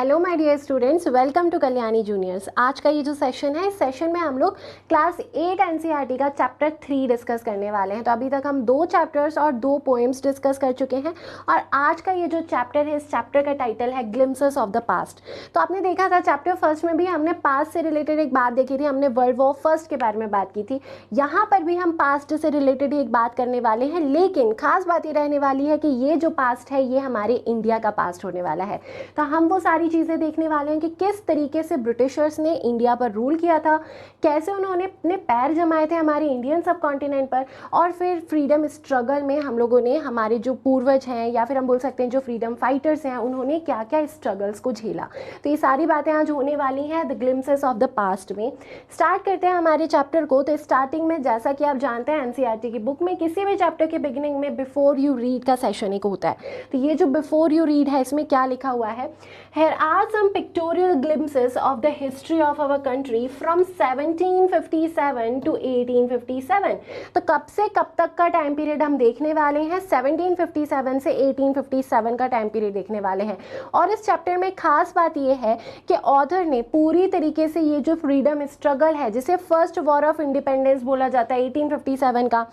Hello my dear students, welcome to Kalyani juniors. आज का ये जो सेशन है, इस सेशन में हम लोग क्लास 8 एनसीईआरटी का चैप्टर 3 डिस्कस करने वाले हैं। तो अभी तक हम 2 चैप्टर्स और 2 पोएम्स डिस्कस कर चुके हैं और आज का ये जो चैप्टर है, इस चैप्टर का टाइटल है ग्लिम्पसेस ऑफ द पास्ट। तो आपने देखा था चैप्टर फर्स्ट में भी हमने पास्ट से रिलेटेड एक बात देखी थी, हमने वर्ल्ड वॉर फर्स्ट के बारे में बात की थी। यहाँ पर भी हम पास्ट से रिलेटेड एक बात करने वाले हैं, लेकिन खास बात ये रहने वाली है कि ये जो पास्ट है ये हमारे इंडिया का पास्ट होने वाला है। तो हम वो सारी चीज़ें देखने वाले हैं कि किस तरीके से ब्रिटिशर्स ने इंडिया पर रूल किया था, कैसे उन्होंने अपने पैर जमाए थे हमारे इंडियन सब कॉन्टिनेंट पर, और फिर फ्रीडम स्ट्रगल में हम लोगों ने, हमारे जो पूर्वज हैं या फिर हम बोल सकते हैं जो फ्रीडम फाइटर्स हैं, उन्होंने क्या क्या स्ट्रगल्स को झेला। तो ये सारी बातें आज होने वाली हैं the glimpses of the past में। स्टार्ट करते हैं हमारे चैप्टर को। तो स्टार्टिंग में, जैसा कि आप जानते हैं, एनसीईआरटी की बुक में किसी भी चैप्टर के बिगिनिंग में बिफोर यू रीड का सेशन एक होता है। तो ये जो बिफोर यू रीड है, इसमें क्या लिखा हुआ है, Here are some pictorial glimpses of the history of our country from 1757 to 1857। तो कब से कब तक का टाइम पीरियड हम देखने वाले हैं? 1757 से 1857 का टाइम पीरियड देखने वाले हैं। और इस चैप्टर में खास बात यह है कि ऑथर ने पूरी तरीके से ये जो फ्रीडम स्ट्रगल है, जिसे फर्स्ट वॉर ऑफ इंडिपेंडेंस बोला जाता है 1857 का,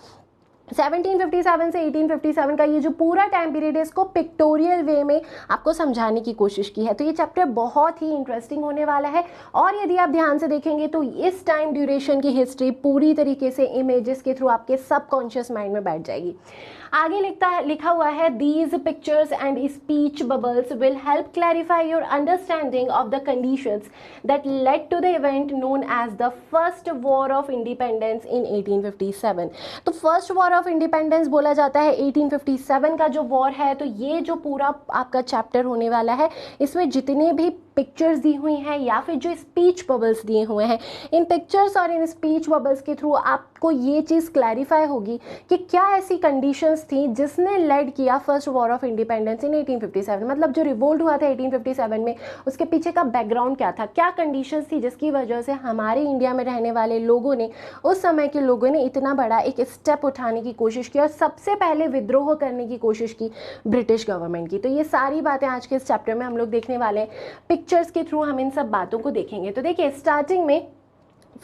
1757 से 1857 का ये जो पूरा टाइम पीरियड है, इसको पिक्टोरियल वे में आपको समझाने की कोशिश की है। तो ये चैप्टर बहुत ही इंटरेस्टिंग होने वाला है और यदि आप ध्यान से देखेंगे तो इस टाइम ड्यूरेशन की हिस्ट्री पूरी तरीके से इमेजेस के थ्रू आपके सबकॉन्शियस माइंड में बैठ जाएगी। आगे लिखा हुआ है, these pictures and speech bubbles will help clarify your understanding of the conditions that led to the event known as the first war of independence in 1857। तो फर्स्ट वॉर ऑफ इंडिपेंडेंस बोला जाता है 1857 का जो वॉर है। तो ये जो पूरा आपका चैप्टर होने वाला है, इसमें जितने भी पिक्चर्स दी हुई हैं या फिर जो स्पीच बबल्स दिए हुए हैं, इन पिक्चर्स और इन स्पीच बबल्स के थ्रू आपको ये चीज़ क्लैरिफाई होगी कि क्या ऐसी कंडीशंस थी जिसने लेड किया first war of independence in 1857। मतलब जो रिवोल्ट हुआ था 1857 में, उसके पीछे का बैकग्राउंड क्या था, क्या कंडीशंस थी जिसकी वजह से हमारे इंडिया में रहने वाले लोगों ने, उस समय के लोगों ने इतना बड़ा एक स्टेप उठाने की कोशिश की और सबसे पहले विद्रोह करने की कोशिश की ब्रिटिश गवर्नमेंट की। तो ये सारी बातें आज के इस चैप्टर में हम लोग देखने वाले हैं। पिक्चर्स के थ्रू हम इन सब बातों को देखेंगे। तो देखिए, स्टार्टिंग में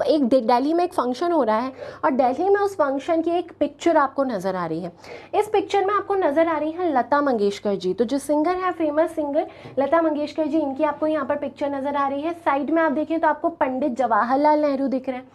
एक दिल्ली में एक फंक्शन हो रहा है और दिल्ली में उस फंक्शन की एक पिक्चर आपको नज़र आ रही है। इस पिक्चर में आपको नज़र आ रही है लता मंगेशकर जी। तो जो सिंगर है, फेमस सिंगर लता मंगेशकर जी, इनकी आपको यहाँ पर पिक्चर नज़र आ रही है। साइड में आप देखें तो आपको पंडित जवाहरलाल नेहरू दिख रहे हैं,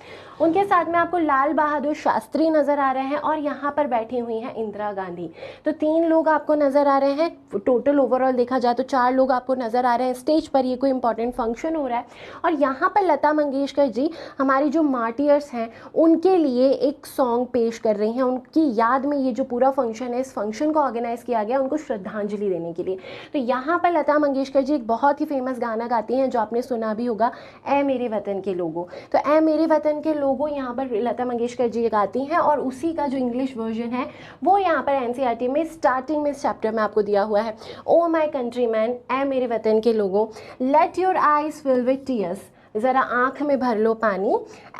उनके साथ में आपको लाल बहादुर शास्त्री नज़र आ रहे हैं और यहाँ पर बैठी हुई हैं इंदिरा गांधी। तो 3 लोग आपको नज़र आ रहे हैं। टोटल ओवरऑल देखा जाए तो 4 लोग आपको नज़र आ रहे हैं। स्टेज पर ये कोई इंपॉर्टेंट फंक्शन हो रहा है और यहाँ पर लता मंगेशकर जी हमारी जो मार्टियर्स हैं उनके लिए एक सॉन्ग पेश कर रही हैं। उनकी याद में ये जो पूरा फंक्शन है, इस फंक्शन को ऑर्गेनाइज किया गया उनको श्रद्धांजलि देने के लिए। तो यहाँ पर लता मंगेशकर जी एक बहुत ही फेमस गाना गाती हैं जो आपने सुना भी होगा, ऐ मेरे वतन के लोगों। तो ऐ मेरे वतन के लोगों यहाँ पर लता मंगेशकर जी गाती हैं और उसी का जो इंग्लिश वर्जन है वो यहाँ पर एनसीईआरटी में स्टार्टिंग में इस चैप्टर में आपको दिया हुआ है। ओ माई कंट्री मैन, ऐ मेरे वतन के लोगों, let your eyes fill with tears, ज़रा आँख में भर लो पानी,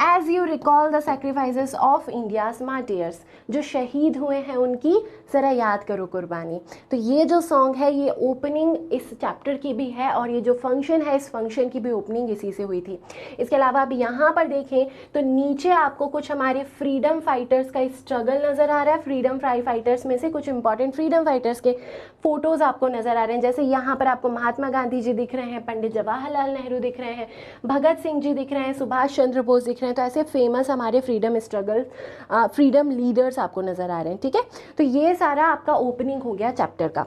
as you recall the sacrifices of India's martyrs, जो शहीद हुए हैं उनकी ज़रा याद करो कुर्बानी। तो ये जो सॉन्ग है, ये ओपनिंग इस चैप्टर की भी है और ये जो फंक्शन है, इस फंक्शन की भी ओपनिंग इसी से हुई थी। इसके अलावा आप यहाँ पर देखें तो नीचे आपको कुछ हमारे फ्रीडम फाइटर्स का स्ट्रगल नज़र आ रहा है। फ्रीडम फाइटर्स में से कुछ इंपॉर्टेंट फ्रीडम फाइटर्स के फोटोज़ आपको नज़र आ रहे हैं। जैसे यहाँ पर आपको महात्मा गांधी जी दिख रहे हैं, पंडित जवाहरलाल नेहरू दिख रहे हैं, भगत सिंह जी दिख रहे हैं, सुभाष चंद्र बोस दिख रहे हैं। तो ऐसे फेमस हमारे फ्रीडम लीडर्स आपको नज़र आ रहे हैं। ठीक है, तो ये सारा आपका ओपनिंग हो गया चैप्टर का।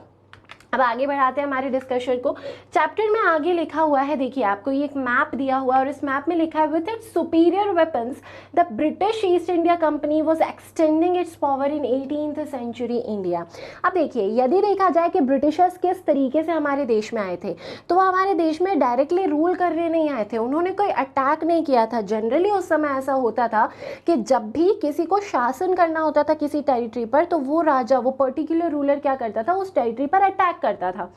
अब आगे बढ़ाते हैं हमारे डिस्कशन को। चैप्टर में आगे लिखा हुआ है, देखिए आपको ये एक मैप दिया हुआ है और इस मैप में लिखा है, with its superior weapons the British East India Company was extending its power in 18th century India. अब देखिए, यदि देखा जाए कि ब्रिटिशर्स किस तरीके से हमारे देश में आए थे, तो वो हमारे देश में डायरेक्टली रूल करने नहीं आए थे, उन्होंने कोई अटैक नहीं किया था। जनरली उस समय ऐसा होता था कि जब भी किसी को शासन करना होता था किसी टेरिटरी पर, तो वो राजा, वो पर्टिकुलर रूलर क्या करता था, उस टेरिटरी पर अटैक करता था।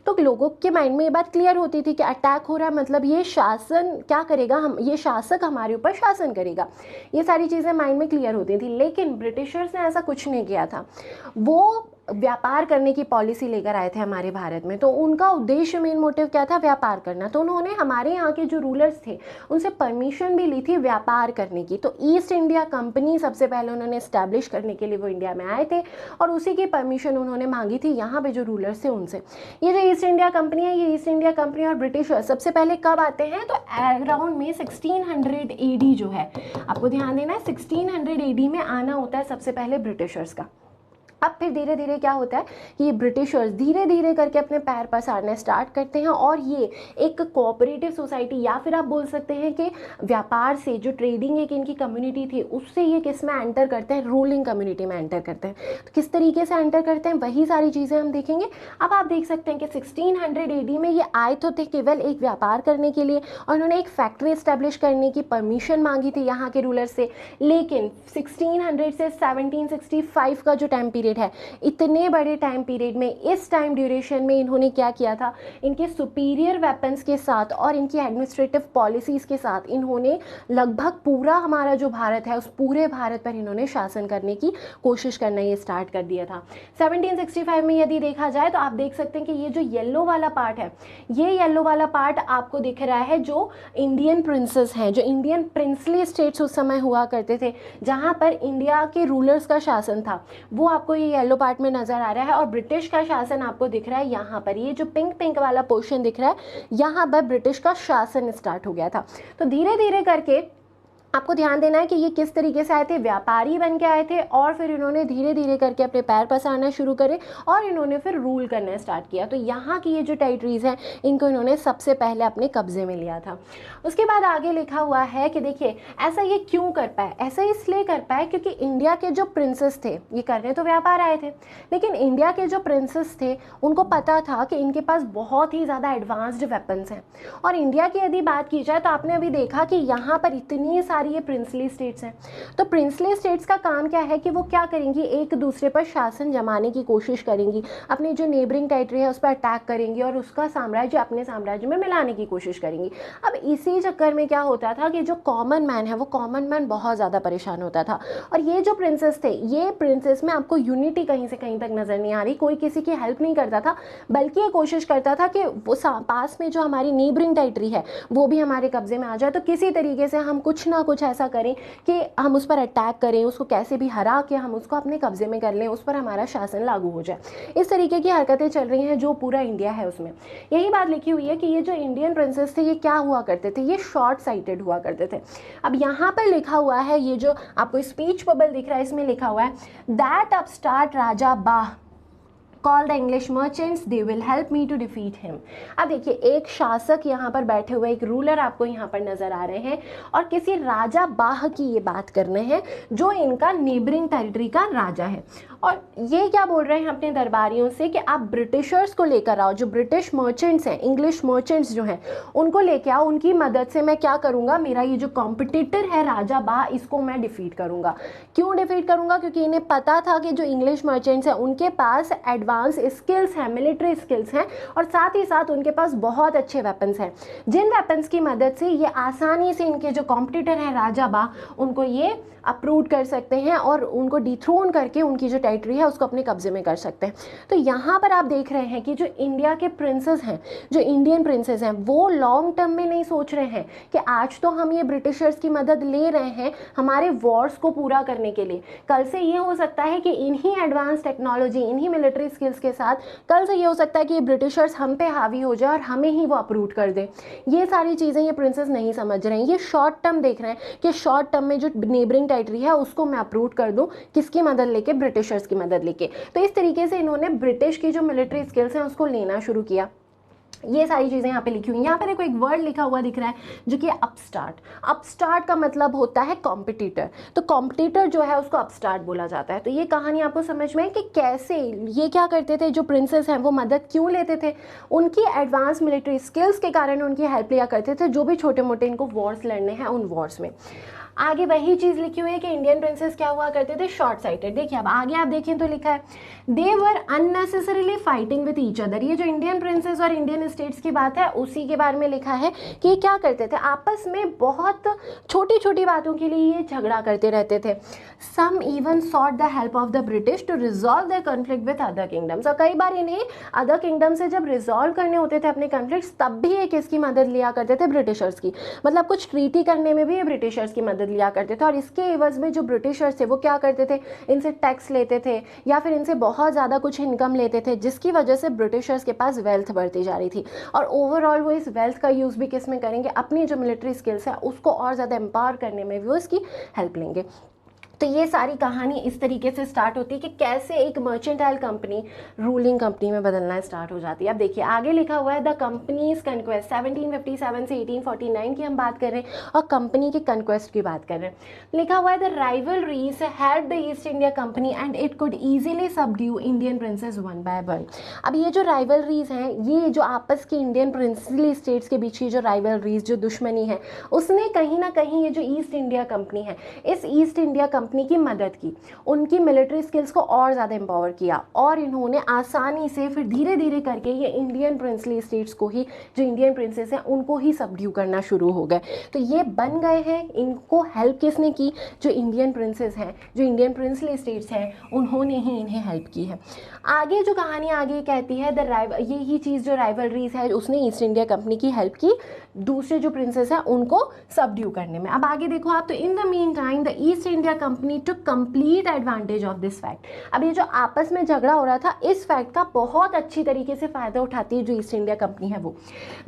तो लोगों के माइंड में ये बात क्लियर होती थी कि अटैक हो रहा है, मतलब ये शासन क्या करेगा, हम ये शासक हमारे ऊपर शासन करेगा। ये सारी चीज़ें माइंड में क्लियर होती थी। लेकिन ब्रिटिशर्स ने ऐसा कुछ नहीं किया था। वो व्यापार करने की पॉलिसी लेकर आए थे हमारे भारत में। तो उनका उद्देश्य, मेन मोटिव क्या था? व्यापार करना। तो उन्होंने हमारे यहाँ के जो रूलर्स थे उनसे परमिशन भी ली थी व्यापार करने की। तो ईस्ट इंडिया कंपनी सबसे पहले उन्होंने इस्टेब्लिश करने के लिए वो इंडिया में आए थे और उसी की परमिशन उन्होंने मांगी थी यहाँ पे जो रूलर्स थे उनसे। ये जो ईस्ट इंडिया कंपनी है, ये ईस्ट इंडिया कंपनी और ब्रिटिशर सबसे पहले कब आते हैं? तो अराउंड में 1600 AD जो है, आपको ध्यान देना है, 1600 AD में आना होता है सबसे पहले ब्रिटिशर्स का। अब फिर धीरे धीरे क्या होता है कि ये ब्रिटिशर्स धीरे धीरे करके अपने पैर पसारना स्टार्ट करते हैं और ये एक कोऑपरेटिव सोसाइटी, या फिर आप बोल सकते हैं कि व्यापार से जो ट्रेडिंग एक इनकी कम्युनिटी थी उससे ये किस में एंटर करते हैं? रूलिंग कम्युनिटी में एंटर करते हैं। तो किस तरीके से एंटर करते हैं वही सारी चीज़ें हम देखेंगे। अब आप देख सकते हैं कि 1600 AD में ये आए तो थे केवल एक व्यापार करने के लिए और उन्होंने एक फैक्ट्री इस्टेब्लिश करने की परमिशन मांगी थी यहाँ के रूलर से। लेकिन 1600 से 1765 का जो टाइम पीरियड है, इतने बड़े टाइम पीरियड में, इस टाइम ड्यूरेशन में इन्होंने क्या किया था? इनके सुपीरियर वेपन्स के साथ और इनकी एडमिनिस्ट्रेटिव पॉलिसीज के साथ इन्होंने लगभग पूरा हमारा जो भारत है उस पूरे भारत पर इन्होंने शासन करने की कोशिश करना ये स्टार्ट कर दिया था। 1765 में यदि देखा जाए तो आप देख सकते हैं कि ये जो येलो वाला पार्ट है, ये येलो वाला पार्ट आपको दिख रहा है जो इंडियन प्रिंसेस हैं, जो इंडियन प्रिंसली स्टेट्स उस समय हुआ करते थे जहाँ पर इंडिया के रूलर्स का शासन था, वो आपको ये येलो पार्ट में नजर आ रहा है। और ब्रिटिश का शासन आपको दिख रहा है यहाँ पर, ये जो पिंक पिंक वाला पोर्शन दिख रहा है, यहाँ पर ब्रिटिश का शासन स्टार्ट हो गया था। तो धीरे धीरे करके आपको ध्यान देना है कि ये किस तरीके से आए थे? व्यापारी बन के आए थे और फिर इन्होंने धीरे धीरे करके अपने पैर पसारना शुरू करे और इन्होंने फिर रूल करना स्टार्ट किया। तो यहाँ की ये जो टेरिटरीज हैं इनको इन्होंने सबसे पहले अपने कब्जे में लिया था। उसके बाद आगे लिखा हुआ है कि देखिए ऐसा ये क्यों कर पाए? ऐसा इसलिए कर पाए क्योंकि इंडिया के जो प्रिंसेस थे, ये करने तो व्यापार आए थे, लेकिन इंडिया के जो प्रिंसेस थे उनको पता था कि इनके पास बहुत ही ज़्यादा एडवांस्ड वेपन्स हैं। और इंडिया की यदि बात की जाए तो आपने अभी देखा कि यहाँ पर इतनी सारी ये प्रिंसली स्टेट्स हैं। तो प्रिंसली स्टेट्स का काम क्या है कि वो क्या करेंगी? एक दूसरे पर शासन जमाने की कोशिश करेंगी, अपनी जो नेबरिंग टेरिटरी है उस पर अटैक करेंगी और उसका साम्राज्य अपने साम्राज्य में मिलाने की कोशिश करेंगी। अब इसी चक्कर में क्या होता था कि जो कॉमन मैन है, वो कॉमन मैन बहुत ज़्यादा परेशान होता था। और ये जो प्रिंसेस थे, ये प्रिंसेस में आपको यूनिटी कहीं से कहीं तक नज़र नहीं आ रही, कोई किसी की हेल्प नहीं करता था, बल्कि ये कोशिश करता था कि वो पास में जो हमारी नेबरिंग टेरिटरी है वो भी हमारे कब्जे में आ जाए, तो किसी तरीके से हम कुछ ना कुछ ऐसा करें कि हम उस पर अटैक करें, उसको कैसे भी हरा के हम उसको अपने कब्जे में कर लें, उस पर हमारा शासन लागू हो जाए। इस तरीके की हरकतें चल रही हैं जो पूरा इंडिया है उसमें। यही बात लिखी हुई है कि ये जो इंडियन प्रिंसेस थे ये क्या हुआ करते थे? ये शॉर्ट साइटेड हुआ करते थे। अब यहाँ पर लिखा हुआ है, ये जो आपको स्पीच बबल दिख रहा है इसमें लिखा हुआ है दैट अपस्टार्ट राजा बाह call the English merchants, they will help me to defeat him. अब देखिए एक शासक यहाँ पर बैठे हुए, एक रूलर आपको यहाँ पर नजर आ रहे हैं और किसी राजा बाह की ये बात कर रहे हैं जो इनका नेबरिंग टेरिटरी का राजा है। और ये क्या बोल रहे हैं अपने दरबारियों से कि आप ब्रिटिशर्स को लेकर आओ, जो ब्रिटिश मर्चेंट्स हैं, इंग्लिश मर्चेंट्स जो हैं उनको लेके आओ, उनकी मदद से मैं क्या करूँगा, मेरा ये जो कॉम्पिटिटर है राजा बाह, इसको मैं डिफीट करूँगा। क्यों डिफीट करूँगा? क्योंकि इन्हें पता था कि जो इंग्लिश मर्चेंट्स हैं उनके पास एडवांस स्किल्स हैं, मिलिट्री स्किल्स हैं और साथ ही साथ उनके पास बहुत अच्छे वेपन्स हैं, जिन वेपन्स की मदद से ये आसानी से इनके जो कॉम्पिटिटर हैं राजा बाह उनको ये अप्रूव कर सकते हैं और उनको डिथ्रोन करके उनकी जो टेरिटरी है उसको अपने कब्जे में कर सकते हैं। तो यहाँ पर आप देख रहे हैं कि जो इंडिया के प्रिंसेस हैं, जो इंडियन प्रिंसेस हैं, वो लॉन्ग टर्म में नहीं सोच रहे हैं कि आज तो हम ये ब्रिटिशर्स की मदद ले रहे हैं हमारे वॉर्स को पूरा करने के लिए, कल से ये हो सकता है कि इन्हीं एडवांस टेक्नोलॉजी, इन्हीं मिलिट्री स्किल्स के साथ कल से ये हो सकता है कि ये ब्रिटिशर्स हम पे हावी हो जाए और हमें ही वो अप्रूव कर दें। ये सारी चीज़ें ये प्रिंसेस नहीं समझ रहे हैं, ये शॉर्ट टर्म देख रहे हैं कि शॉर्ट टर्म में जो नेबरिंग टेरिटरी है उसको मैं अप्रूव कर दूं, किसकी मदद लेके? ब्रिटिशर्स की मदद लेके। तो इस तरीके से इन्होंने ब्रिटिश की जो मिलिट्री स्किल्स हैं उसको लेना शुरू किया। ये सारी चीज़ें यहाँ पे लिखी हुई हैं। यहाँ पे देखो एक वर्ड लिखा हुआ दिख रहा है जो कि अपस्टार्ट। अपस्टार्ट का मतलब होता है कॉम्पिटिटर, तो कॉम्पिटिटर जो है उसको अपस्टार्ट बोला जाता है। तो ये कहानी आपको समझ में है कि कैसे ये क्या करते थे, जो प्रिंसेस हैं वो मदद क्यों लेते थे? उनकी एडवांस मिलिट्री स्किल्स के कारण उनकी हेल्प लिया करते थे, जो भी छोटे मोटे इनको वॉर्स लड़ने हैं उन वॉर्स में। आगे वही चीज़ लिखी हुई है कि इंडियन प्रिंसेस क्या हुआ करते थे, शॉर्ट साइटेड। देखिए अब आगे आप देखें तो लिखा है they were unnecessarily fighting with each other. ये जो इंडियन प्रिंसेस और इंडियन स्टेट्स की बात है उसी के बारे में लिखा है कि क्या करते थे, आपस में बहुत छोटी छोटी बातों के लिए ये झगड़ा करते रहते थे। Some even sought the help of the British to resolve the conflict with other kingdoms. और कई बार इन्हें अदर किंगडम से जब रिजॉल्व करने होते थे अपने कॉन्फ्लिक्ट्स, तब भी ये किसकी मदद लिया करते थे, ब्रिटिशर्स की। मतलब कुछ ट्रीटी करने में भी ये ब्रिटिशर्स की मदद लिया करते थे, और इसके एवज में जो ब्रिटिशर्स थे वो क्या करते थे, इनसे टैक्स लेते थे या फिर इनसे बहुत ज़्यादा कुछ इनकम लेते थे, जिसकी वजह से ब्रिटिशर्स के पास वेल्थ बढ़ती जा रही थी। और ओवरऑल वो इस वेल्थ का यूज़ भी किस में करेंगे, अपनी जो मिलिट्री स्किल्स है उसको और ज़्यादा एम्पावर करने में भी वो इसकी हेल्प लेंगे। तो ये सारी कहानी इस तरीके से स्टार्ट होती है कि कैसे एक मर्चेंटाइल कंपनी रूलिंग कंपनी में बदलना स्टार्ट हो जाती है। अब देखिए आगे लिखा हुआ है द कंपनीज कन्क्वेस्ट, 1757 से 1849 की हम बात कर रहे हैं और कंपनी की कन्क्वेस्ट की बात कर रहे हैं। लिखा हुआ है the rivalries had the East India company and it could easily subdue Indian princess one by one. अब ये जो राइवलरीज हैं, ये जो आपस की इंडियन प्रिंसली स्टेट्स के बीच की जो राइवलरीज, जो दुश्मनी है, उसने कहीं ना कहीं ये जो ईस्ट इंडिया कंपनी है, इस ईस्ट इंडिया कंपनी की मदद की, उनकी मिलिट्री स्किल्स को और ज़्यादा एम्पावर किया, और इन्होंने आसानी से फिर धीरे धीरे करके ये इंडियन प्रिंसली स्टेट्स को ही, जो इंडियन प्रिंसेस हैं उनको ही सबड्यू करना शुरू हो गए। तो ये बन गए हैं, इनको हेल्प किसने की, जो इंडियन प्रिंसेस हैं, जो इंडियन प्रिंसली स्टेट्स हैं, उन्होंने ही इन्हें हेल्प की है। आगे जो कहानी आगे कहती है यही चीज़ जो राइवलरीज है उसने ईस्ट इंडिया कंपनी की हेल्प की दूसरे जो प्रिंसेस हैं उनको सबड्यू करने में। अब आगे देखो आप, तो in the mean time the East India company took complete advantage of this fact. अब ये जो आपस में झगड़ा हो रहा था, इस फैक्ट का बहुत अच्छी तरीके से फायदा उठाती है जो ईस्ट इंडिया कंपनी है वो।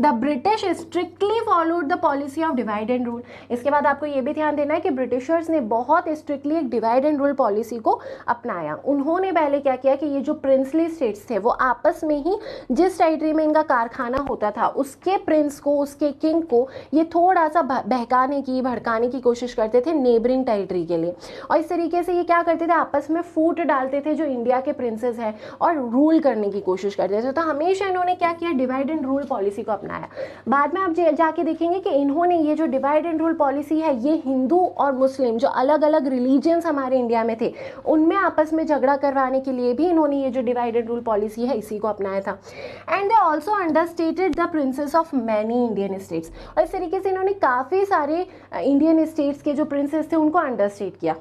The British strictly followed the policy of divide and rule. इसके बाद आपको ये भी ध्यान देना है कि ब्रिटिशर्स ने बहुत स्ट्रिक्टली एक डिवाइड एंड रूल पॉलिसी को अपनाया। उन्होंने पहले क्या किया कि ये जो प्रिंसली स्टेट्स थे वो आपस में ही, जिस टेरिटरी में इनका कारखाना होता था, उसके प्रिंस को, उसके किंग को ये थोड़ा सा बहकाने की, भड़काने की कोशिश करते थे नेबरिंग टेरिटरी के लिए। और इस तरीके से ये क्या करते थे, आपस में फूट डालते थे जो इंडिया के प्रिंसेस हैं और रूल करने की कोशिश करते थे। तो हमेशा इन्होंने क्या किया, डिवाइड एंड रूल पॉलिसी को अपनाया। बाद में आप जाके देखेंगे कि इन्होंने ये जो डिवाइड एंड रूल पॉलिसी है, ये हिंदू और मुस्लिम जो अलग अलग रिलीजियंस हमारे इंडिया में थे, उनमें आपस में झगड़ा करवाने के लिए भी इन्होंने ये जो डिवाइड एंड रूल पॉलिसी है इसी को अपनाया था। And they also understated the princess of many Indian states. और इस तरीके से इन्होंने काफ़ी सारे इंडियन स्टेट्स के जो प्रिंसेस थे उनको अंडरस्टेट किया।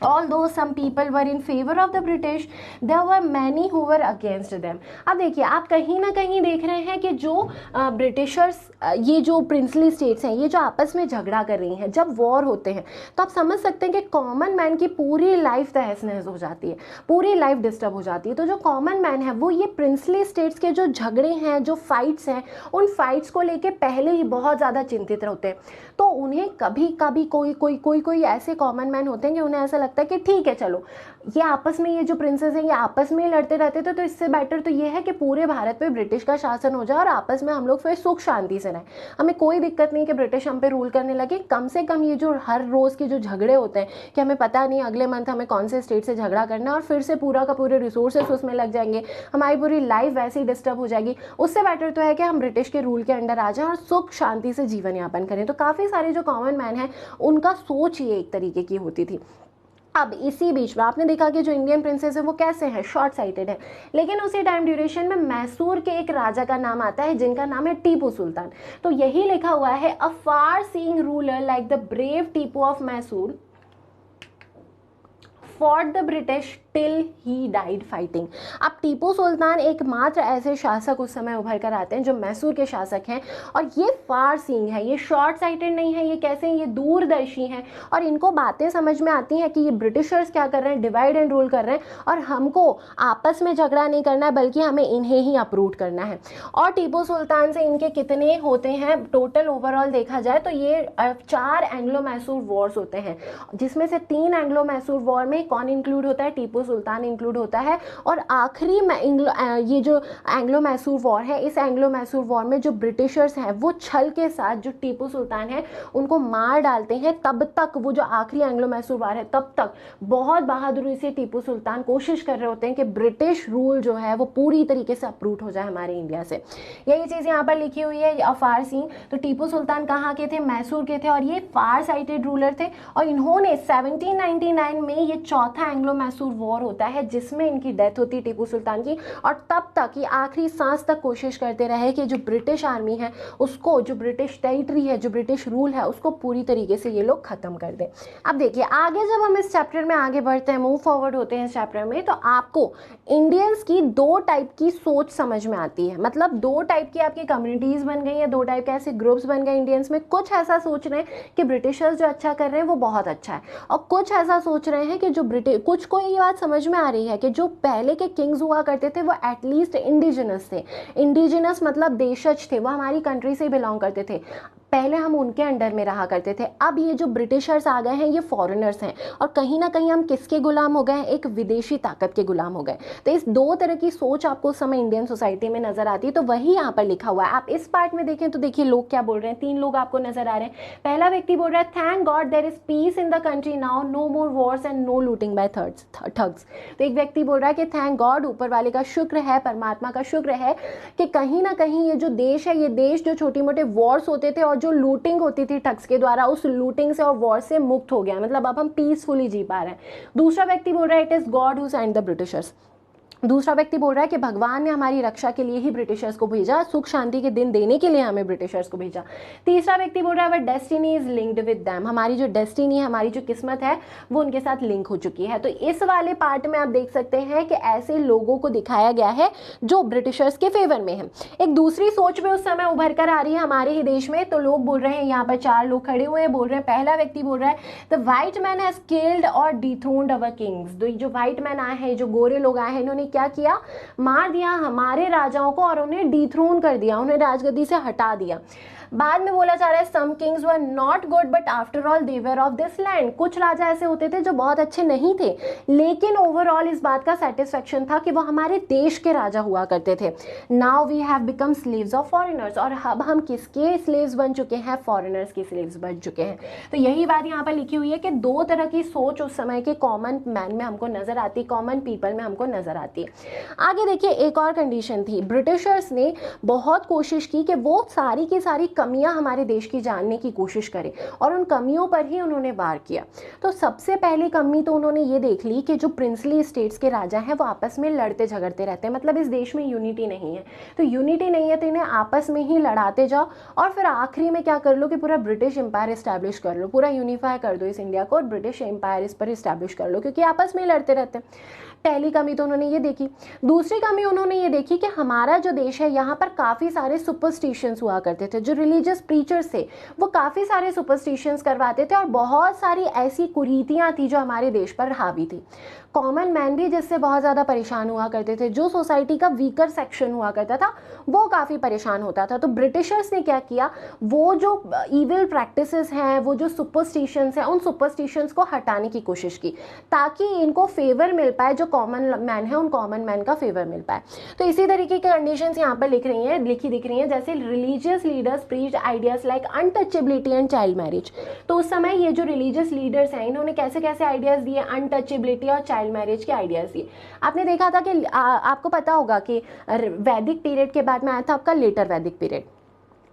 Although some people were in favor of the British, there were many who were against them. अब देखिए आप कहीं ना कहीं देख रहे हैं कि जो ब्रिटिशर्स, ये जो प्रिंसली स्टेट्स हैं, ये जो आपस में झगड़ा कर रही हैं, जब वॉर होते हैं तो आप समझ सकते हैं कि कॉमन मैन की पूरी लाइफ तहस नहस हो जाती है, पूरी लाइफ डिस्टर्ब हो जाती है। तो जो कॉमन मैन है वो ये प्रिंसली स्टेट्स के जो झगड़े हैं, जो फाइट्स हैं, उन फाइट्स को लेके पहले ही बहुत ज़्यादा चिंतित रहते हैं। तो उन्हें कभी कभी कोई ऐसे कॉमन मैन होते हैं कि उन्हें ऐसा लगता है कि ठीक है चलो, ये आपस में, ये जो प्रिंसेस हैं ये आपस में लड़ते रहते थे, तो इससे बेटर तो ये है कि पूरे भारत पे ब्रिटिश का शासन हो जाए और आपस में हम लोग फिर सुख शांति से रहें। हमें कोई दिक्कत नहीं कि ब्रिटिश हम पे रूल करने लगे। कम से कम ये जो हर रोज़ के जो झगड़े होते हैं कि हमें पता नहीं अगले मंथ हमें कौन से स्टेट से झगड़ा करना है और फिर से पूरा का पूरे रिसोर्सेस उसमें लग जाएंगे, हमारी पूरी लाइफ वैसे ही डिस्टर्ब हो जाएगी। उससे बेटर तो है कि हम ब्रिटिश के रूल के अंडर आ जाएं और सुख शांति से जीवन यापन करें। तो काफ़ी सारे जो कॉमन मैन हैं उनका सोच ये एक तरीके की होती थी। अब इसी बीच में आपने देखा कि जो इंडियन प्रिंसेस है वो कैसे हैं, शॉर्ट साइटेड है। लेकिन उसी टाइम ड्यूरेशन में मैसूर के एक राजा का नाम आता है जिनका नाम है टीपू सुल्तान। तो यही लिखा हुआ है, a far seeing ruler like the brave Tipu of Mysore fought the British till he died fighting. अब टीपू सुल्तान एकमात्र ऐसे शासक उस समय उभर कर आते हैं जो मैसूर के शासक हैं, और ये फार सीइंग है, ये शॉर्ट साइटेड नहीं है, ये कैसे हैं, ये दूरदर्शी हैं और इनको बातें समझ में आती हैं कि ये ब्रिटिशर्स क्या कर रहे हैं, डिवाइड एंड रूल कर रहे हैं और हमको आपस में झगड़ा नहीं करना है बल्कि हमें इन्हें ही अप्रूव करना है। और टीपू सुल्तान से इनके कितने होते हैं, टोटल ओवरऑल देखा जाए तो ये 4 एंग्लो मैसूर वॉर्स होते हैं, जिसमें से 3 एंग्लो मैसूर वॉर में कौन इंक्लूड होता है, टीपू सुल्तान इंक्लूड होता है। और आखिरी ये जो एंग्लो मैसूर वॉर है, इस एंग्लो मैसूर वॉर में जो ब्रिटिशर्स हैं वो छल के साथ जो टीपू सुल्तान है उनको मार डालते हैं। तब तक वो जो आखिरी एंग्लो मैसूर वॉर है तब तक बहुत बहादुरी से टीपू सुल्तान कोशिश कर रहे होते हैं कि ब्रिटिश रूल जो है वो पूरी तरीके से अप्रूट हो जाए हमारे इंडिया से। यही चीज़ यहाँ पर लिखी हुई है। अफार सिंह, तो टीपू सुल्तान कहाँ के थे, मैसूर के थे और ये फार साइटेड रूलर थे। और इन्होंने 1799 में ये चौथा एंग्लो मैसूर वॉर होता है जिसमें इनकी डेथ होती है टीपू सुल्तान की। और तब तक ये आखिरी सांस तक कोशिश करते रहे कि जो ब्रिटिश आर्मी है उसको, जो ब्रिटिश टेरिटरी है, जो ब्रिटिश रूल है, उसको पूरी तरीके से ये लोग खत्म कर दें। अब देखिए आगे जब हम इस चैप्टर में आगे बढ़ते हैं, मूव फॉरवर्ड होते हैं इस चैप्टर में, तो आपको इंडियंस की दो टाइप की सोच समझ में आती है। मतलब दो टाइप की आपकी कम्युनिटीज़ बन गई हैं, दो टाइप के ऐसे ग्रुप्स बन गए इंडियंस में। कुछ ऐसा सोच रहे हैं कि ब्रिटिशर्स जो अच्छा कर रहे हैं वो बहुत अच्छा है, और कुछ ऐसा सोच रहे हैं कि जो कुछ को ये बात समझ में आ रही है कि जो पहले के किंग्स हुआ करते थे वो एटलीस्ट इंडिजिनस थे। इंडिजिनस मतलब देशज थे, वो हमारी कंट्री से बिलोंग करते थे, पहले हम उनके अंडर में रहा करते थे। अब ये जो ब्रिटिशर्स आ गए हैं ये फॉरेनर्स हैं, और कहीं ना कहीं हम किसके गुलाम हो गए हैं, एक विदेशी ताकत के गुलाम हो गए। तो इस दो तरह की सोच आपको उस समय इंडियन सोसाइटी में नजर आती है। तो वही यहाँ पर लिखा हुआ है। आप इस पार्ट में देखें तो देखिए लोग क्या बोल रहे हैं, तीन लोग आपको नजर आ रहे हैं। पहला व्यक्ति बोल रहा है thank God there is peace in the country now, no more wars and no looting by thugs. तो एक व्यक्ति बोल रहा है कि थैंक गॉड, ऊपर वाले का शुक्र है, परमात्मा का शुक्र है कि कहीं ना कहीं ये जो देश है, ये देश जो छोटी मोटे वॉर्स होते थे और जो लूटिंग होती थी ठग्स के द्वारा, उस लूटिंग से और वॉर से मुक्त हो गया। मतलब अब हम पीसफुली जी पा रहे हैं। दूसरा व्यक्ति बोल रहा है it is God who sent the Britishers. दूसरा व्यक्ति बोल रहा है कि भगवान ने हमारी रक्षा के लिए ही ब्रिटिशर्स को भेजा, सुख शांति के दिन देने के लिए हमें ब्रिटिशर्स को भेजा। तीसरा व्यक्ति बोल रहा है destiny is linked with them, हमारी जो डेस्टिनी है, हमारी जो किस्मत है वो उनके साथ लिंक हो चुकी है। तो इस वाले पार्ट में आप देख सकते हैं कि ऐसे लोगों को दिखाया गया है जो ब्रिटिशर्स के फेवर में है। एक दूसरी सोच भी उस समय उभर कर आ रही है हमारे ही देश में। तो लोग बोल रहे हैं, यहाँ पर चार लोग खड़े हुए हैं, बोल रहे हैं, पहला व्यक्ति बोल रहा है the white man has killed और डिथ्रोन्ड अवर किंग्स। जो व्हाइट मैन आए हैं, जो गोरे लोग आए हैं, इन्होंने क्या किया, मार दिया हमारे राजाओं को और उन्हें डिथ्रोन कर दिया, उन्हें राजगद्दी से हटा दिया। बाद में बोला जा रहा है some kings were not good but after all they were of this land. कुछ राजा ऐसे होते थे जो बहुत अच्छे नहीं थे, लेकिन ओवरऑल इस बात का सेटिस्फेक्शन था कि वो हमारे देश के राजा हुआ करते थे। Now we have become slaves of foreigners, और अब हम किसके स्लेव्स बन चुके हैं, फॉरेनर्स के स्लेव्स बन चुके हैं। तो यही बात यहाँ पर लिखी हुई है कि दो तरह की सोच उस समय के कॉमन मैन में हमको नजर आती, कॉमन पीपल में हमको नजर आती है। आगे देखिए एक और कंडीशन थी, ब्रिटिशर्स ने बहुत कोशिश की कि वो सारी की सारी कमियां हमारे देश की जानने की कोशिश करें, और उन कमियों पर ही उन्होंने वार किया। तो सबसे पहली कमी तो उन्होंने ये देख ली कि जो प्रिंसली स्टेट्स के राजा हैं वो आपस में लड़ते झगड़ते रहते हैं। मतलब इस देश में यूनिटी नहीं है, तो यूनिटी नहीं है तो इन्हें आपस में ही लड़ाते जाओ, और फिर आखिरी में क्या कर लो कि पूरा ब्रिटिश एम्पायर इस्टेब्लिश कर लो, पूरा यूनिफाई कर दो इस इंडिया को और ब्रिटिश एम्पायर इस पर इस्टेब्लिश कर लो, क्योंकि आपस में लड़ते रहते हैं। पहली कमी तो उन्होंने ये देखी। दूसरी कमी उन्होंने ये देखी कि हमारा जो देश है यहाँ पर काफ़ी सारे सुपरस्टिशंस हुआ करते थे। जो रिलीजियस प्रीचर्स थे वो काफ़ी सारे सुपरस्टिशंस करवाते थे, और बहुत सारी ऐसी कुरीतियाँ थी जो हमारे देश पर हावी थी। कॉमन मैन भी जिससे बहुत ज़्यादा परेशान हुआ करते थे, जो सोसाइटी का वीकर सेक्शन हुआ करता था वो काफ़ी परेशान होता था। तो ब्रिटिशर्स ने क्या किया, वो जो ईविल प्रैक्टिसेस हैं, वो जो सुपरस्टिशंस हैं, उन सुपरस्टिशंस को हटाने की कोशिश की ताकि इनको फेवर मिल पाए, जो कॉमन मैन है उन कॉमन मैन का फेवर मिल पाए। तो इसी तरीके की कंडीशंस यहाँ पर लिखी दिख रही हैं, जैसे religious leaders preached ideas like untouchability and child marriage. तो उस समय ये जो रिलीजियस लीडर्स हैं इन्होंने कैसे कैसे आइडियाज़ दिए, अनटचेबिलिटी और चाइल्ड मैरिज के आइडियाज़ दिए। आपने देखा था कि आपको पता होगा कि वैदिक पीरियड के बाद में आया था आपका लेटर वैदिक पीरियड।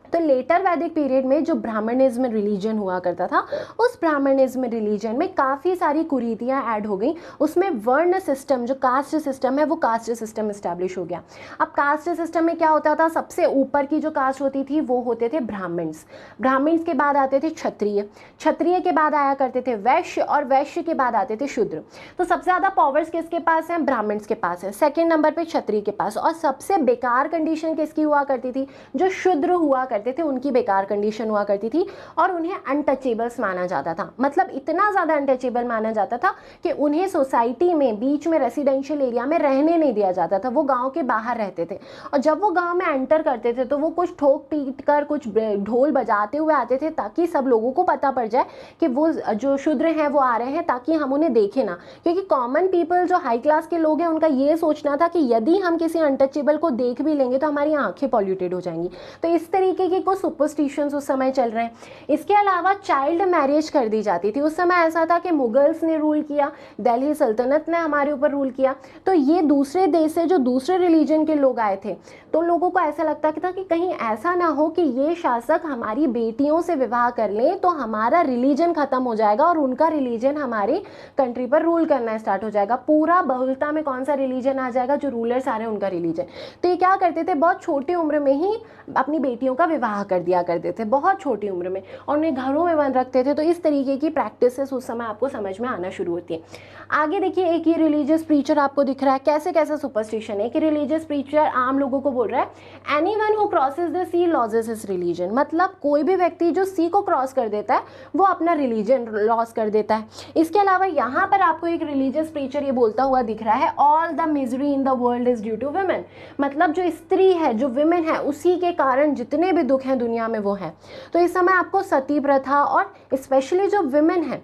तो लेटर वैदिक पीरियड में जो ब्राह्मणिज्म रिलीजन हुआ करता था, उस ब्राह्मणिज्म रिलीजन में काफ़ी सारी कुरीतियाँ ऐड हो गई। उसमें वर्ण सिस्टम, जो कास्ट सिस्टम है, वो कास्ट सिस्टम इस्टेब्लिश हो गया। अब कास्ट सिस्टम में क्या होता था, सबसे ऊपर की जो कास्ट होती थी वो होते थे ब्राह्मण्स, ब्राह्मण्स के बाद आते थे क्षत्रिय, क्षत्रिय के बाद आया करते थे वैश्य, और वैश्य के बाद आते थे शूद्र। तो सबसे ज़्यादा पावर्स किसके पास हैं, ब्राह्मण्स के पास है, सेकेंड नंबर पर क्षत्रिय के पास, और सबसे बेकार कंडीशन किसकी हुआ करती थी, जो शूद्र हुआ करते थे उनकी बेकार कंडीशन हुआ करती थी और उन्हें अनटचेबल्स माना जाता था। मतलब इतना ज़्यादा अनटचेबल माना जाता था कि उन्हें सोसाइटी में बीच में रेसिडेंशियल एरिया में रहने नहीं दिया जाता था, वो गाँव के बाहर रहते थे। और जब वो गाँव में एंटर करते थे तो वो कुछ ठोक पीट कर कुछ ढोल बजाते हुए आते थे ताकि सब लोगों को पता पड़ जाए कि वो जो शूद्र हैं वो आ रहे हैं, ताकि हम उन्हें देखें ना। क्योंकि कॉमन पीपल जो हाई क्लास के लोग हैं उनका ये सोचना था कि यदि हम किसी अनटचेबल को देख भी लेंगे तो हमारी आंखें पॉल्यूटेड हो जाएंगी। तो इस तरीके के कुछ सुपरस्टिशंस उस समय चल रहे हैं। इसके अलावा चाइल्ड मैरिज कर दी जाती थी। उस समय ऐसा था कि मुगल्स ने रूल किया, दिल्ली सल्तनत ने हमारे ऊपर रूल किया, तो ये दूसरे देश से जो दूसरे रिलीजन के लोग आए थे तो लोगों को ऐसा लगता था कि कहीं ऐसा ना हो कि ये शासक हमारी बेटियों से विवाह कर लें तो हमारा रिलीजन खत्म हो जाएगा और उनका रिलीजन हमारी कंट्री पर रूल करना स्टार्ट हो जाएगा। पूरा बहुलता में कौन सा रिलीजन आ जाएगा, जो रूलर्स आ रहे हैं उनका रिलीजन। तो ये क्या करते थे, बहुत छोटी उम्र में ही अपनी बेटियों का विवाह कर दिया करते थे, बहुत छोटी उम्र में, और उन्हें घरों में बंद रखते थे। तो इस तरीके की प्रैक्टिसेस उस समय आपको समझ में आना शुरू होती है। आगे देखिए, एक ये रिलीजियस प्रीचर आपको दिख रहा है, कैसे कैसे सुपरस्टिशन है कि रिलीजियस प्रीचर आम लोगों को बोल रहा है anyone who crosses the sea loses his religion. मतलब कोई भी व्यक्ति जो सी को क्रॉस कर देता है वो अपना रिलीजन लॉस कर देता है। इसके अलावा यहाँ पर आपको एक रिलीजियस प्रीचर ये बोलता हुआ दिख रहा है all the misery in the world is due to women. मतलब जो स्त्री है, जो विमेन है, उसी के कारण जितने भी दुख हैं दुनिया में वो हैं। तो इस समय आपको सती प्रथा और स्पेशली जो विमेन है,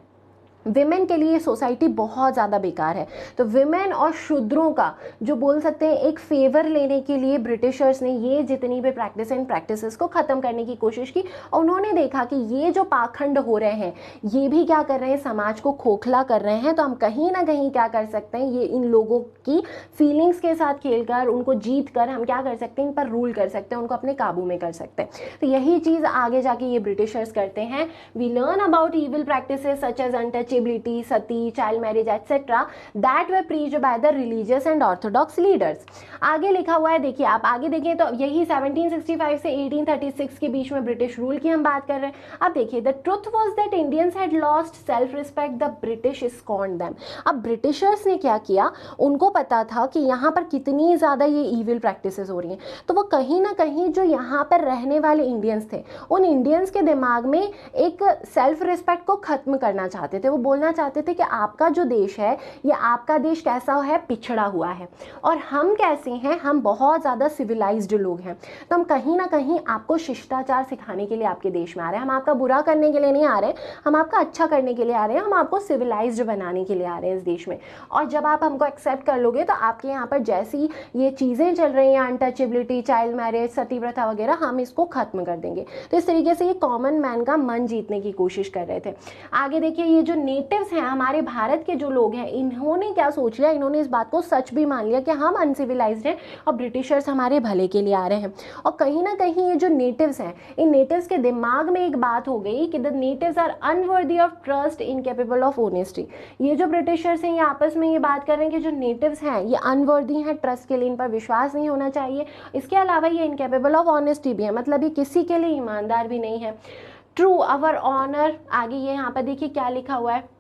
विमेन के लिए सोसाइटी बहुत ज़्यादा बेकार है। तो विमेन और शूद्रों का जो बोल सकते हैं एक फेवर लेने के लिए ब्रिटिशर्स ने ये जितनी भी प्रैक्टिस इन प्रैक्टिसेस को ख़त्म करने की कोशिश की। और उन्होंने देखा कि ये जो पाखंड हो रहे हैं ये भी क्या कर रहे हैं, समाज को खोखला कर रहे हैं। तो हम कहीं ना कहीं क्या कर सकते हैं, ये इन लोगों की फीलिंग्स के साथ खेलकर, उनको जीत कर हम क्या कर सकते हैं, इन पर रूल कर सकते हैं, उनको अपने काबू में कर सकते हैं। तो यही चीज़ आगे जाके ये ब्रिटिशर्स करते हैं। We learn about evil practices such as untouchability, sati, child marriage etcetera that were preached by the religious and orthodox leaders. आगे लिखा हुआ है, देखिए आप आगे देखें तो यही 1765 से 1836 के बीच में ब्रिटिश रूल की हम बात कर रहे हैं। अब देखिए, the truth was that Indians had lost self respect, the British scorned them. अब ब्रिटिशर्स ने क्या किया, उनको पता था कि यहाँ पर कितनी ज़्यादा ये ईविल प्रैक्टिसेस हो रही हैं, तो वो कहीं ना कहीं जो यहाँ पर रहने वाले इंडियंस थे उन इंडियंस के दिमाग में एक सेल्फ रिस्पेक्ट को ख़त्म करना चाहते थे। वो बोलना चाहते थे कि आपका जो देश है, ये आपका देश कैसा है, पिछड़ा हुआ है, और हम कैसे हैं, हम बहुत ज़्यादा सिविलाइज्ड लोग हैं। तो हम कहीं ना कहीं आपको शिष्टाचार सिखाने के लिए आपके देश में आ रहे हैं, हम आपका बुरा करने के लिए नहीं आ रहे हैं, हम आपका अच्छा करने के लिए आ रहे हैं, हम आपको सिविलाइज्ड बनाने के लिए आ रहे हैं इस देश में। और जब आप हमको एक्सेप्ट कर लोगे तो आपके यहाँ पर जैसी ये चीज़ें चल रही हैं, अनटचेबिलिटी, चाइल्ड मैरिज, सती प्रथा वगैरह, हम इसको ख़त्म कर देंगे। तो इस तरीके से ये कॉमन मैन का मन जीतने की कोशिश कर रहे थे। आगे देखिए, ये जो नेटिव्स हैं, हमारे भारत के जो लोग हैं, इन्होंने क्या सोच लिया, इन्होंने इस बात को सच भी मान लिया कि हम अनसिविलाइज्ड हैं और ब्रिटिशर्स हमारे भले के लिए आ रहे हैं। और कहीं ना कहीं ये जो नेटिव्स हैं, इन नेटिव्स के दिमाग में एक बात हो गई कि the natives are unworthy of trust, incapable of honesty. ये जो ब्रिटिशर्स हैं ये आपस में ये बात कर रहे हैं कि जो नेटिव्स हैं ये अनवर्दी हैं ट्रस्ट के लिए, इन पर विश्वास नहीं होना चाहिए। इसके अलावा ये इनकेपेबल ऑफ ऑनेस्टी भी है, मतलब ये किसी के लिए ईमानदार भी नहीं है। ट्रू अवर ऑनर, आगे ये यहाँ पर देखिए क्या लिखा हुआ है,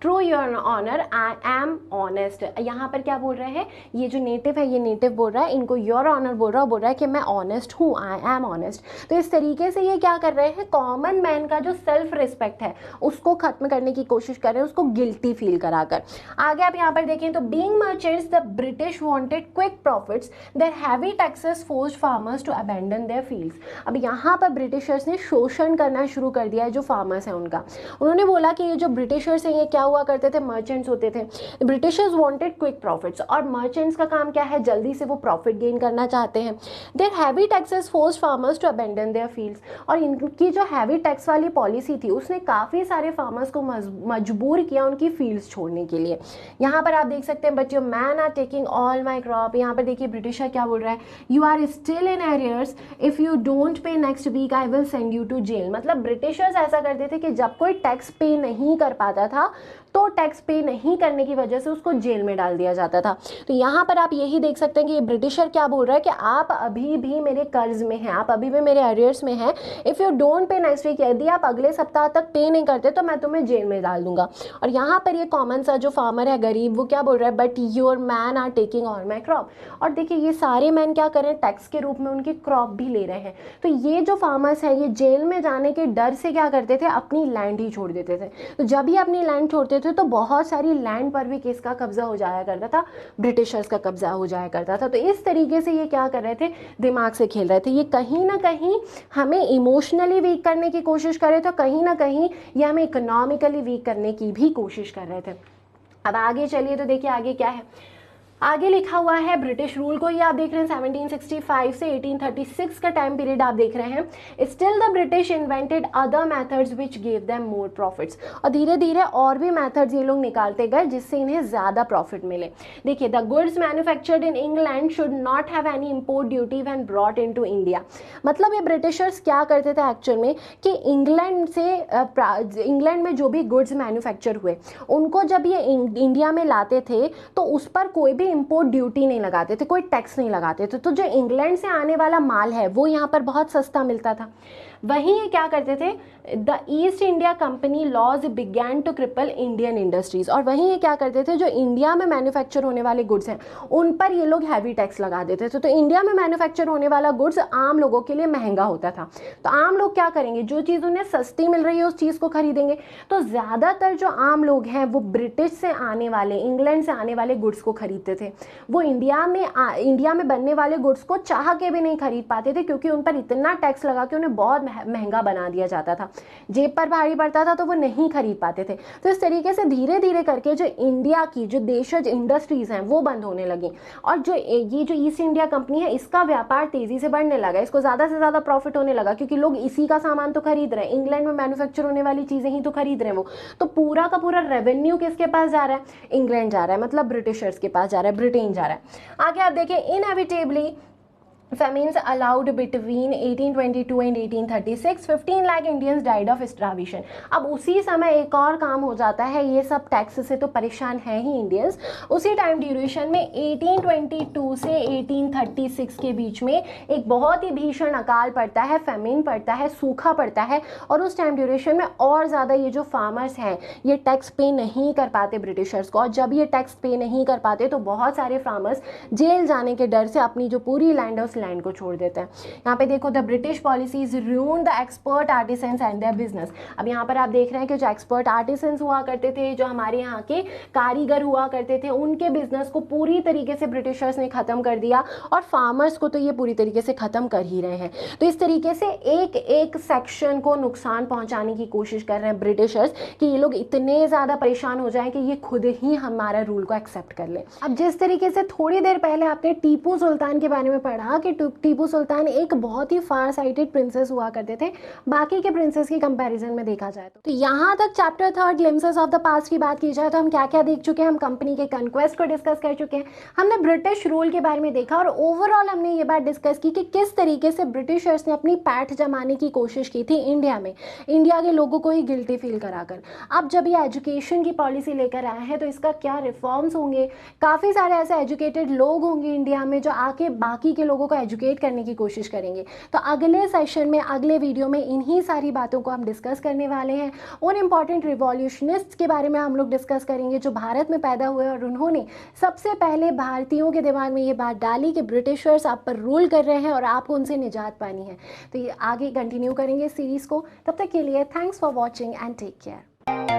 true your honour, I am honest. यहाँ पर क्या बोल रहे हैं, ये जो नेटिव है ये नेटिव बोल रहा है, इनको योर ऑनर बोल रहा है, बोल रहा है कि मैं ऑनेस्ट हूँ, आई एम ऑनेस्ट। तो इस तरीके से ये क्या कर रहे हैं, कॉमन मैन का जो सेल्फ रिस्पेक्ट है उसको खत्म करने की कोशिश कर रहे हैं, उसको गिल्टी फील कराकर। आगे आप यहाँ पर देखें तो being merchants the British wanted quick profits, their heavy taxes forced farmers to abandon their fields. अब यहाँ पर ब्रिटिशर्स ने शोषण करना शुरू कर दिया है जो फार्मर्स हैं उनका। उन्होंने बोला कि ये जो ब्रिटिशर्स हैं ये क्या हुआ करते थे, मर्चेंट्स होते थे। ब्रिटिशर्स वांटेड क्विक प्रॉफिट्स, और मर्चेंट्स का काम क्या है, जल्दी से वो प्रॉफिट गेन करना चाहते हैं। Their heavy taxes forced farmers to abandon their fields, और इनकी जो हैवी टैक्स वाली पॉलिसी थी उसने काफ़ी सारे फार्मर्स को मजबूर किया उनकी फील्ड्स छोड़ने के लिए। यहाँ पर आप देख सकते हैं बच्चों, man are taking all my crop. यहाँ पर देखिए ब्रिटिशर क्या बोल रहा है, you are still in arrears, if you don't pay next week I will send you to jail. मतलब ब्रिटिशर्स ऐसा करते थे कि जब कोई टैक्स पे नहीं कर पाता था तो टैक्स पे नहीं करने की वजह से उसको जेल में डाल दिया जाता था। तो यहाँ पर आप यही देख सकते हैं कि ये ब्रिटिशर क्या बोल रहा है कि आप अभी भी मेरे कर्ज में हैं, आप अभी भी मेरे अरियर्स में हैं, if you don't pay next week, यदि आप अगले सप्ताह तक पे नहीं करते तो मैं तुम्हें जेल में डाल दूंगा। और यहाँ पर ये कॉमन सा जो फार्मर है गरीब, वो क्या बोल रहा है, but your man are taking all my crop. और देखिए ये सारे मैन क्या कर रहे हैं, टैक्स के रूप में उनकी क्रॉप भी ले रहे हैं। तो ये जो फार्मर्स हैं ये जेल में जाने के डर से क्या करते थे, अपनी लैंड ही छोड़ देते थे। तो जब ये अपनी लैंड छोड़ते थे तो बहुत सारी लैंड पर भी किसका कब्जा हो जाया करता था, ब्रिटिशर्स का कब्जा हो जाया करता था। तो इस तरीके से ये क्या कर रहे थे, दिमाग से खेल रहे थे। ये कहीं ना कहीं हमें इमोशनली वीक करने की कोशिश कर रहे थे, कहीं ना कहीं ये हमें इकोनॉमिकली वीक करने की भी कोशिश कर रहे थे। अब आगे चलिए तो देखिए आगे क्या है। आगे लिखा हुआ है ब्रिटिश रूल को, ये आप देख रहे हैं 1765 से 1836 का टाइम पीरियड आप देख रहे हैं। Still the British invented other methods which give them more profits. और धीरे धीरे और भी मेथड्स ये लोग निकालते गए जिससे इन्हें ज़्यादा प्रॉफिट मिले। देखिए the goods manufactured in England should not have any import duty when brought into India. मतलब ये ब्रिटिशर्स क्या करते थे एक्चुअल में कि इंग्लैंड में जो भी गुड्स मैन्युफैक्चर हुए उनको जब ये इंडिया में लाते थे तो उस पर कोई भी इंपोर्ट ड्यूटी नहीं लगाते थे, कोई टैक्स नहीं लगाते थे। तो जो इंग्लैंड से आने वाला माल है वो यहाँ पर बहुत सस्ता मिलता था। वहीं ये क्या करते थे, the East India Company laws began to cripple Indian industries. और वहीं ये क्या करते थे, जो इंडिया में मैन्युफैक्चर होने वाले गुड्स हैं उन पर ये लोग हैवी टैक्स लगा देते थे। तो इंडिया में मैन्युफैक्चर होने वाला गुड्स आम लोगों के लिए महंगा होता था। तो आम लोग क्या करेंगे, जो चीज़ उन्हें सस्ती मिल रही है उस चीज़ को खरीदेंगे। तो ज़्यादातर जो आम लोग हैं वो ब्रिटिश से आने वाले, इंग्लैंड से आने वाले गुड्स को खरीदते थे। वो इंडिया में बनने वाले गुड्स को चाह के भी नहीं खरीद पाते थे क्योंकि उन पर इतना टैक्स लगा के उन्हें बहुत महंगा बना दिया जाता था, जेब पर भारी पड़ता था तो वो नहीं खरीद पाते थे। तो इस तरीके से धीरे धीरे करके जो इंडिया की जो देशज इंडस्ट्रीज हैं वो बंद होने लगी। और जो ये जो ईस्ट इंडिया कंपनी है इसका व्यापार तेजी से बढ़ने लगा, इसको ज़्यादा से ज़्यादा प्रॉफिट होने लगा क्योंकि लोग इसी का सामान तो खरीद रहे हैं, इंग्लैंड में मैन्युफैक्चर होने वाली चीज़ें ही तो खरीद रहे हैं वो। तो पूरा का पूरा रेवेन्यू किसके पास जा रहा है, इंग्लैंड जा रहा है, मतलब ब्रिटिशर्स के पास जा रहा है, ब्रिटेन जा रहा है। आगे आप देखें, inevitably famines allowed between 1822 and 1836 15 lakh Indians died of starvation. अब उसी समय एक और काम हो जाता है, ये सब टैक्स से तो परेशान है ही इंडियंस। उसी टाइम ड्यूरेशन में 1822 से 1836 के बीच में एक बहुत ही भीषण अकाल पड़ता है, फेमिन पड़ता है, सूखा पड़ता है। और उस टाइम ड्यूरेशन में और ज़्यादा ये जो फार्मर्स हैं ये टैक्स पे नहीं कर पाते ब्रिटिशर्स को। और जब ये टैक्स पे नहीं कर पाते तो बहुत सारे फार्मर्स जेल जाने के डर से अपनी जो पूरी लैंड है लैंड को छोड़ देते हैं। यहाँ पे देखो, the British policies ruined the expert artisans and their business. अब यहाँ पर आप देख रहे हैं कि जो एक्सपर्ट आर्टिसंस हुआ करते थे, जो हमारे यहाँ के कारीगर हुआ करते थे, उनके बिजनेस को पूरी तरीके से ब्रिटिशर्स ने खत्म कर दिया और फार्मर्स को तो ये पूरी तरीके से खत्म कर ही रहे हैं। तो इस तरीके से एक एक सेक्शन को नुकसान पहुंचाने की कोशिश कर रहे हैं ब्रिटिशर्स कि ये लोग इतने ज़्यादा परेशान हो जाएं कि ये खुद ही हमारा रूल को एक्सेप्ट कर लें। अब जिस तरीके से थोड़ी देर पहले आपने टीपू सुल्तान के बारे में पढ़ा कि टीपू सुल्तान एक बहुत ही फार साइटेड प्रिंसेस हुआ करते थे बाकी के प्रिंसेस की कंपैरिजन में देखा जाए तो यहाँ तक chapter 3 glimpses of the past की बात की जाए तो हम क्या क्या देख चुके हैं। हम कंपनी के कन्क्वेस्ट को डिस्कस कर चुके हैं, हमने ब्रिटिश रूल के बारे में देखा और ओवरऑल हमने ये बात डिस्कस की कि किस तरीके से ब्रिटिशर्स ने अपनी पैठ जमाने की कोशिश की थी इंडिया में, इंडिया के लोगों को ही गिल्टी फील कराकर। अब जब ये एजुकेशन की पॉलिसी लेकर आए हैं तो इसका क्या रिफॉर्म्स होंगे, काफ़ी सारे ऐसे एजुकेटेड लोग होंगे इंडिया में जो आके बाकी के लोगों को एजुकेट करने की कोशिश करेंगे। तो अगले सेशन में, अगले वीडियो में इन्हीं सारी बातों को हम डिस्कस करने वाले हैं। उन इम्पॉर्टेंट रिवॉल्यूशनिस्ट्स के बारे में हम लोग डिस्कस करेंगे जो भारत में पैदा हुए और उन्होंने सबसे पहले भारतीयों के दिमाग में ये बात डाली कि ब्रिटिशर्स आप पर रूल कर रहे हैं और आपको उनसे निजात पानी है। तो ये आगे कंटिन्यू करेंगे सीरीज़ को। तब तक के लिए thanks for watching and take care.